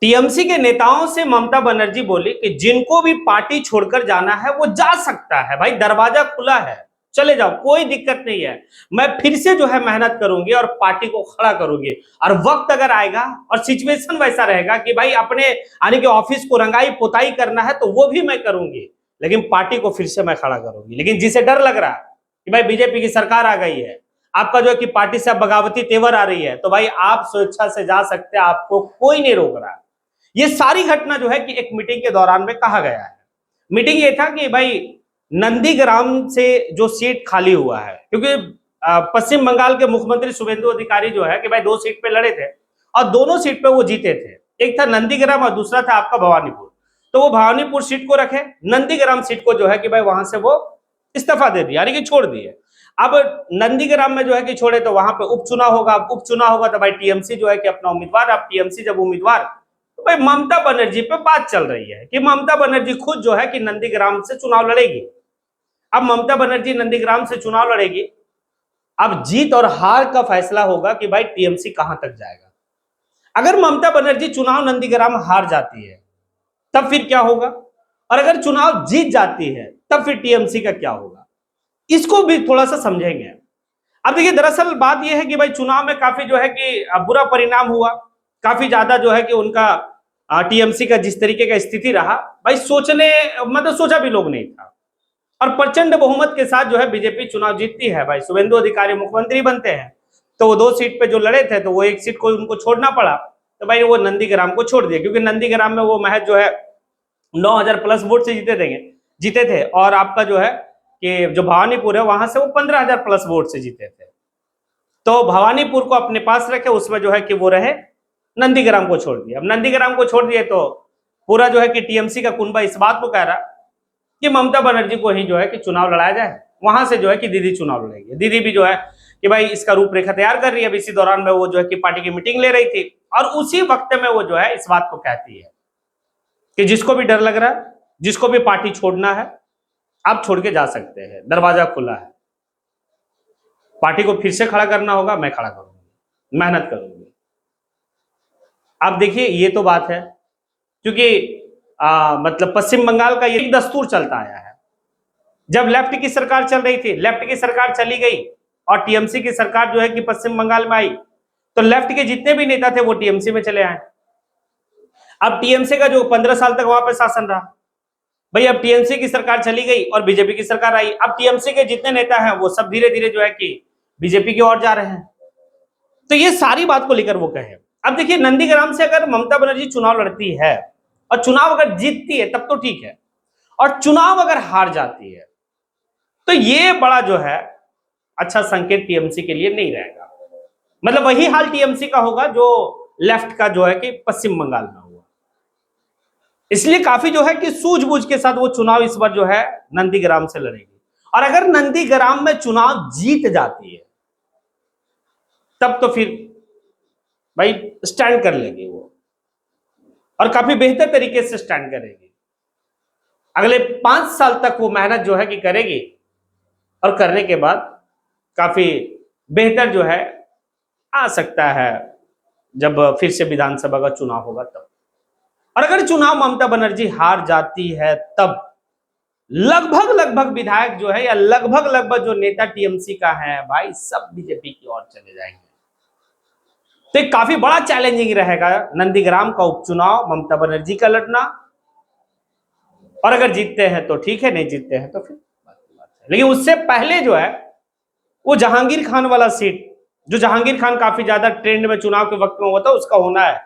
TMC के नेताओं से ममता बनर्जी बोली कि जिनको भी पार्टी छोड़कर जाना है वो जा सकता है, भाई दरवाजा खुला है, चले जाओ, कोई दिक्कत नहीं है। मैं फिर से जो है मेहनत करूंगी और पार्टी को खड़ा करूंगी, और वक्त अगर आएगा और सिचुएशन वैसा रहेगा कि भाई अपने आने के ऑफिस को रंगाई पुताई करना है तो वो भी मैं करूंगी, लेकिन पार्टी को फिर से मैं खड़ा करूंगी। लेकिन जिसे डर लग रहा है कि भाई बीजेपी की सरकार आ गई है, आपका जो है कि पार्टी से बगावती तेवर आ रही है, तो भाई आप स्वेच्छा से जा सकते हैं, आपको कोई नहीं रोक रहा। ये सारी घटना जो है कि एक मीटिंग के दौरान में कहा गया है। मीटिंग ये था कि भाई नंदीग्राम से जो सीट खाली हुआ है, क्योंकि पश्चिम बंगाल के मुख्यमंत्री शुभेंदु अधिकारी जो है कि भाई 2 सीट पे लड़े थे और दोनों सीट पे वो जीते थे। एक था नंदीग्राम और दूसरा था आपका भवानीपुर। तो वो भवानीपुर सीट को रखे, नंदीग्राम सीट को जो है कि भाई वहां से वो इस्तीफा दे दिया, यानी कि छोड़ दिए। अब नंदीग्राम में जो है कि छोड़े तो वहां पे उपचुनाव होगा। अब उपचुनाव होगा तो भाई टीएमसी जो है कि अपना उम्मीदवार, अब टीएमसी जब उम्मीदवार, तो भाई ममता बनर्जी पे बात चल रही है कि ममता बनर्जी खुद जो है कि नंदीग्राम से चुनाव लड़ेगी। अब ममता बनर्जी नंदीग्राम से चुनाव लड़ेगी, अब जीत और हार का फैसला होगा कि भाई टीएमसी कहां तक जाएगा। अगर ममता बनर्जी चुनाव नंदीग्राम हार जाती है तब फिर क्या होगा, और अगर चुनाव जीत जाती है तब फिर टीएमसी का क्या होगा, इसको भी थोड़ा सा समझेंगे। अब देखिए, दरअसल बात यह है कि भाई चुनाव में काफी जो है कि बुरा परिणाम हुआ, काफी ज्यादा जो है कि उनका टीएमसी का जिस तरीके का स्थिति रहा, भाई सोचने मतलब सोचा भी लोग नहीं था। और प्रचंड बहुमत के साथ जो है बीजेपी चुनाव जीतती है, भाई शुभेंदु अधिकारी मुख्यमंत्री बनते हैं। तो वो 2 सीट पे जो लड़े थे तो वो 1 सीट को उनको छोड़ना पड़ा, तो भाई वो नंदीग्राम को छोड़ दिया, क्योंकि नंदीग्राम में वो महज जो है 9,000 प्लस वोट से जीते थे, और आपका जो है कि जो भवानीपुर है वहां से वो 15,000 प्लस वोट से जीते थे। तो भवानीपुर को अपने पास रखे, उसमें जो है कि वो रहे, नंदीग्राम को छोड़ दिया। अब नंदीग्राम को छोड़ दिए तो पूरा जो है कि टीएमसी का कुनबा इस बात को कह रहा कि ममता बनर्जी को ही जो है कि चुनाव लड़ाया जाए, वहां से जो है कि दीदी चुनाव लड़ेगी। दीदी भी जो है कि भाई इसका रूपरेखा तैयार कर रही है। अब इसी दौरान में वो जो है कि पार्टी की मीटिंग ले रही थी, और उसी वक्त में वो जो है इस बात को कहती है कि जिसको भी डर लग रहा है, जिसको भी पार्टी छोड़ना है, आप छोड़ के जा सकते हैं, दरवाजा खुला है। पार्टी को फिर से खड़ा करना होगा, मैं खड़ा करूंगी, मेहनत करूंगी। आप देखिए, ये तो बात है, क्योंकि मतलब पश्चिम बंगाल का ये दस्तूर चलता आया है। जब लेफ्ट की सरकार चल रही थी, लेफ्ट की सरकार चली गई और टीएमसी की सरकार जो है कि पश्चिम बंगाल में आई, तो लेफ्ट के जितने भी नेता थे वो टीएमसी में चले आए। अब टीएमसी का जो 15 साल तक वहां पर शासन रहा, भाई अब टीएमसी की सरकार चली गई और बीजेपी की सरकार आई। अब टीएमसी के जितने नेता हैं वो सब धीरे धीरे जो है कि बीजेपी की ओर जा रहे हैं। तो ये सारी बात को लेकर वो कहे। अब देखिए, नंदीग्राम से अगर ममता बनर्जी चुनाव लड़ती है और चुनाव अगर जीतती है तब तो ठीक है, और चुनाव अगर हार जाती है तो ये बड़ा जो है अच्छा संकेत टीएमसी के लिए नहीं रहेगा। मतलब वही हाल टीएमसी का होगा जो लेफ्ट का जो है कि पश्चिम बंगाल में हुआ। इसलिए काफी जो है कि सूझबूझ के साथ वो चुनाव इस बार जो है नंदीग्राम से लड़ेगी, और अगर नंदीग्राम में चुनाव जीत जाती है तब तो फिर भाई स्टैंड कर लेगी वो, और काफी बेहतर तरीके से स्टैंड करेगी। अगले 5 साल तक वो मेहनत जो है कि करेगी, और करने के बाद काफी बेहतर जो है आ सकता है जब फिर से विधानसभा का चुनाव होगा तब। और अगर चुनाव ममता बनर्जी हार जाती है तब लगभग विधायक जो है या लगभग जो नेता टीएमसी का है भाई, सब बीजेपी की ओर चले जाएंगे। तो एक काफी बड़ा चैलेंजिंग रहेगा नंदीग्राम का उपचुनाव, ममता बनर्जी का लड़ना। और अगर जीतते हैं तो ठीक है, नहीं जीतते हैं तो फिर बात है। लेकिन उससे पहले जो है वो जहांगीर खान वाला सीट, जो जहांगीर खान काफी ज्यादा ट्रेंड में चुनाव के वक्त में हुआ था, उसका होना है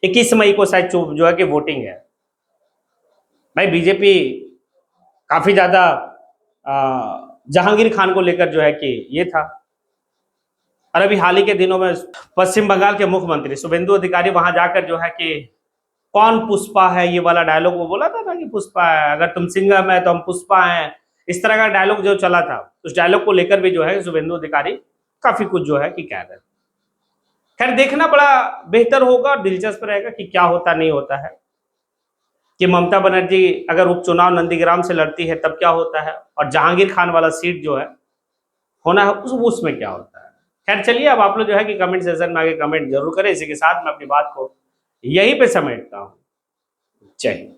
21 मई को शायद जो है कि वोटिंग है। भाई बीजेपी काफी ज्यादा जहांगीर खान को लेकर जो है कि ये था। और अभी हाल ही के दिनों में पश्चिम बंगाल के मुख्यमंत्री शुभेंदु अधिकारी वहां जाकर जो है कि कौन पुष्पा है, ये वाला डायलॉग वो बोला था ना कि पुष्पा है, अगर तुम सिंघम है तो हम पुष्पा हैं, इस तरह का डायलॉग जो चला था, उस डायलॉग को लेकर भी जो है शुभेंदु अधिकारी काफी कुछ जो है कि कह रहे हैं। खैर, देखना बड़ा बेहतर होगा और दिलचस्प रहेगा कि क्या होता नहीं होता है, कि ममता बनर्जी अगर उपचुनाव नंदीग्राम से लड़ती है तब क्या होता है, और जहांगीर खान वाला सीट जो है होना है उसमें क्या होता है। खैर चलिए, अब आप लोग जो है कि कमेंट सेक्शन में आगे कमेंट जरूर करें। इसी के साथ मैं अपनी बात को यहीं पे समेटता हूं। जय हिंद।